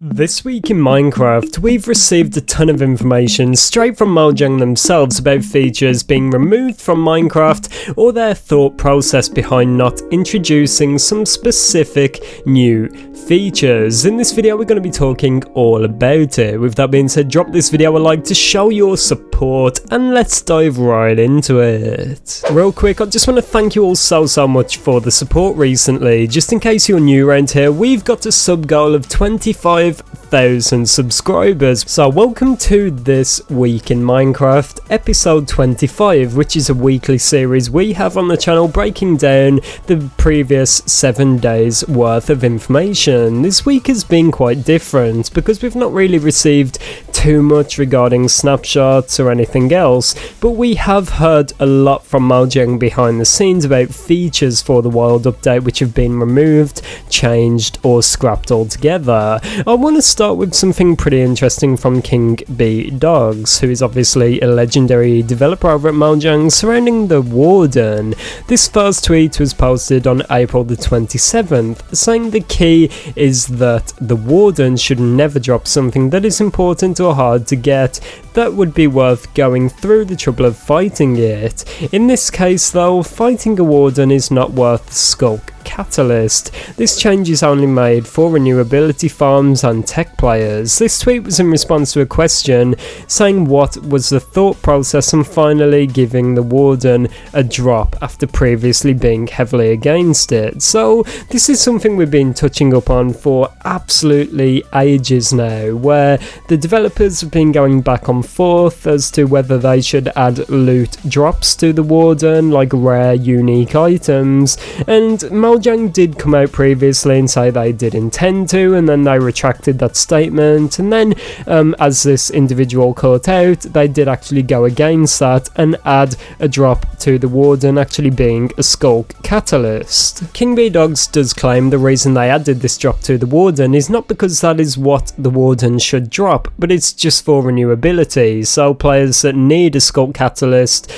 This week in Minecraft, we've received a ton of information straight from Mojang themselves about features being removed from Minecraft or their thought process behind not introducing some specific new features. In this video we're going to be talking all about it. With that being said, drop this video a like to show your support and let's dive right into it. Real quick, I just want to thank you all so much for the support recently. Just in case you're new around here, we've got a sub goal of 25,000 subscribers. So welcome to This Week in Minecraft episode 25, which is a weekly series we have on the channel breaking down the previous 7 days worth of information. This week has been quite different because we've not really received too much regarding snapshots or anything else, but we have heard a lot from Mojang behind the scenes about features for the Wild update which have been removed, changed or scrapped altogether. I want to start with something pretty interesting from King B Dogs, who is obviously a legendary developer over at Mojang, surrounding the Warden. This first tweet was posted on April the 27th, saying the key is that the Warden should never drop something that is important or hard to get that would be worth going through the trouble of fighting it. In this case though, fighting a Warden is not worth the Skulk Catalyst. This change is only made for renewability farms and tech players. This tweet was in response to a question saying what was the thought process and finally giving the Warden a drop after previously being heavily against it. So this is something we've been touching up on for absolutely ages now, where the developers have been going back and forth as to whether they should add loot drops to the Warden, like rare unique items, and Mojang did come out previously and say they did intend to, and then they retracted that statement, and then as this individual caught out, they did actually go against that and add a drop to the Warden actually being a Skulk Catalyst. King B Dogs does claim the reason they added this drop to the Warden is not because that is what the Warden should drop, but it's just for renewability, so players that need a Skulk Catalyst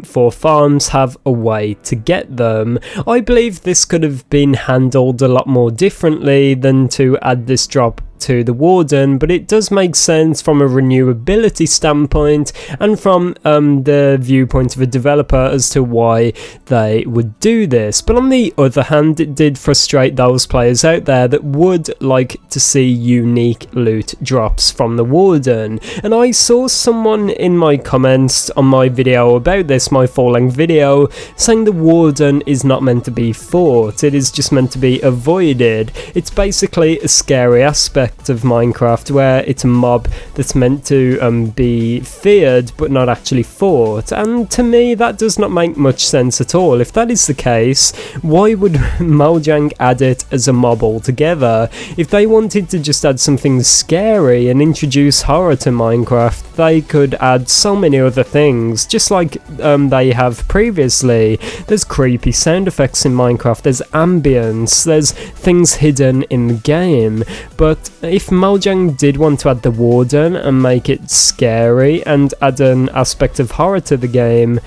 for farms have a way to get them. I believe this could have been handled a lot more differently than to add this drop to the Warden, but it does make sense from a renewability standpoint and from the viewpoint of a developer as to why they would do this. But on the other hand, it did frustrate those players out there that would like to see unique loot drops from the Warden, and I saw someone in my comments on my video about this, my full-length video, saying the Warden is not meant to be fought, it is just meant to be avoided. It's basically a scary aspect of Minecraft where it's a mob that's meant to be feared but not actually fought, and to me that does not make much sense at all. If that is the case, why would Mojang add it as a mob altogether? If they wanted to just add something scary and introduce horror to Minecraft, they could add so many other things, just like they have previously. There's creepy sound effects in Minecraft, there's ambience, there's things hidden in the game, but if Mojang did want to add the Warden and make it scary and add an aspect of horror to the game,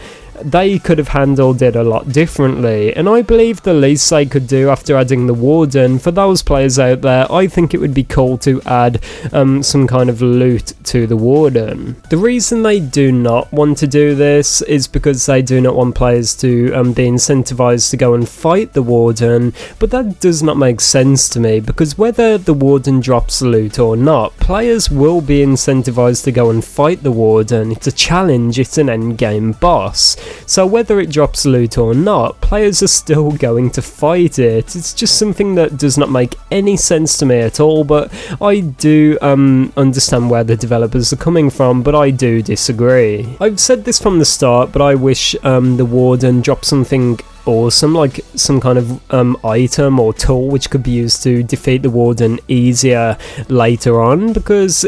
they could have handled it a lot differently, and I believe the least they could do after adding the Warden, for those players out there, I think it would be cool to add some kind of loot to the Warden. The reason they do not want to do this is because they do not want players to be incentivized to go and fight the Warden, but that does not make sense to me, because whether the Warden drops loot or not, players will be incentivized to go and fight the Warden. It's a challenge, it's an endgame boss. So whether it drops loot or not, players are still going to fight it. It's just something that does not make any sense to me at all, but I do understand where the developers are coming from, but I do disagree. I've said this from the start, but I wish the Warden dropped something awesome, like some kind of item or tool which could be used to defeat the Warden easier later on, because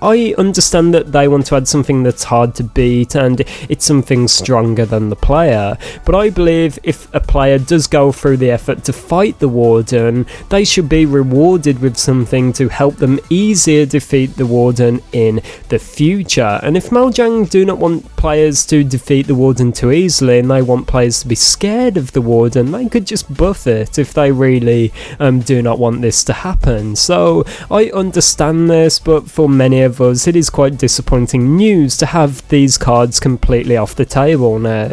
I understand that they want to add something that's hard to beat and it's something stronger than the player, but I believe if a player does go through the effort to fight the Warden, they should be rewarded with something to help them easier defeat the Warden in the future. And if Mojang do not want players to defeat the Warden too easily and they want players to be scared of the Warden, they could just buff it if they really do not want this to happen. So I understand this, but for many of us it is quite disappointing news to have these cards completely off the table now.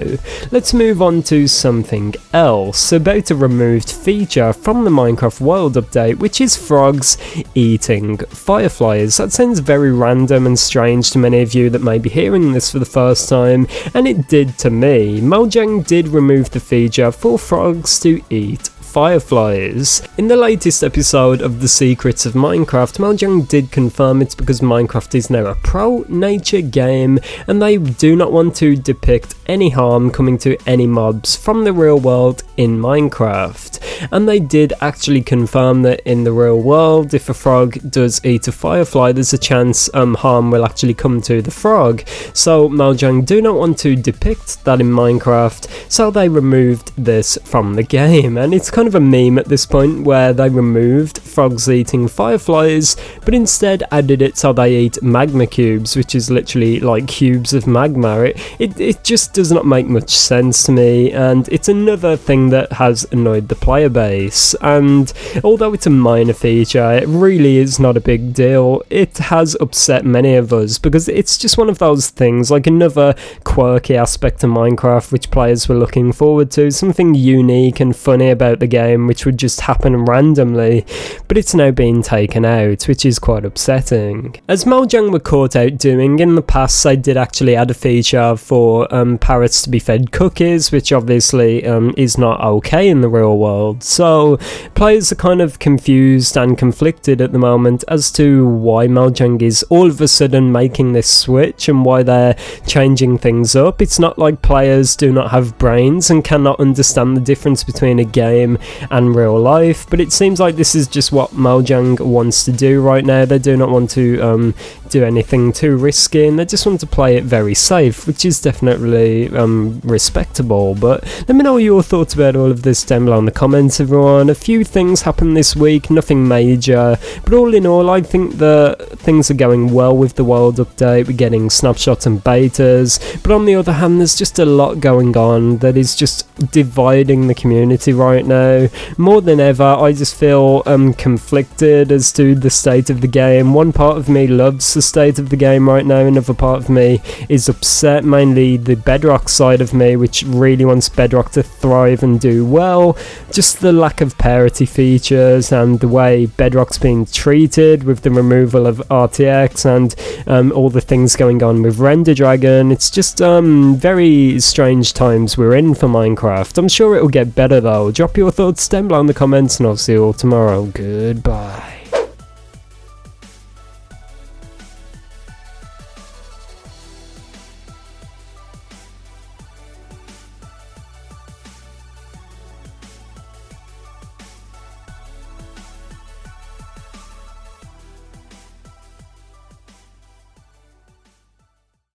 Let's move on to something else, about a removed feature from the Minecraft World Update, which is frogs eating fireflies. That sounds very random and strange to many of you that may be hearing this for the first time, and it did to me. Mojang did remove the feature for frogs to eat fireflies. In the latest episode of The Secrets of Minecraft, Mojang did confirm it's because Minecraft is now a pro-nature game and they do not want to depict any harm coming to any mobs from the real world in Minecraft. And they did actually confirm that in the real world, if a frog does eat a firefly, there's a chance harm will actually come to the frog. So Mojang do not want to depict that in Minecraft, so they removed this from the game. And it's kind of a meme at this point where they removed frogs eating fireflies, but instead added it so they eat magma cubes, which is literally like cubes of magma. It just does not make much sense to me, and it's another thing that has annoyed the player base. And although it's a minor feature, it really is not a big deal. It has upset many of us because it's just one of those things, like another quirky aspect of Minecraft which players were looking forward to, something unique and funny about the game which would just happen randomly, but it's now been taken out, which is quite upsetting. As Mojang were caught out doing in the past, they did actually add a feature for parrots to be fed cookies, which obviously is not okay in the real world. So players are kind of confused and conflicted at the moment as to why Mojang is all of a sudden making this switch and why they're changing things up. It's not like players do not have brains and cannot understand the difference between a game and real life, but it seems like this is just what Mojang wants to do right now. They do not want to do anything too risky, and they just want to play it very safe, which is definitely respectable. But let me know your thoughts about all of this down below in the comments, everyone. A few things happened this week, nothing major, but all in all I think that things are going well with the world update. We're getting snapshots and betas, but on the other hand there's just a lot going on that is just dividing the community right now. More than ever I just feel conflicted as to the state of the game. One part of me loves the state of the game right now, another part of me is upset, mainly the Bedrock side of me which really wants Bedrock to thrive and do well. Just the lack of parity features and the way Bedrock's being treated with the removal of RTX and all the things going on with Render Dragon. It's just very strange times we're in for Minecraft. I'm sure it'll get better though. Drop your thoughts down below in the comments and I'll see you all tomorrow. Goodbye.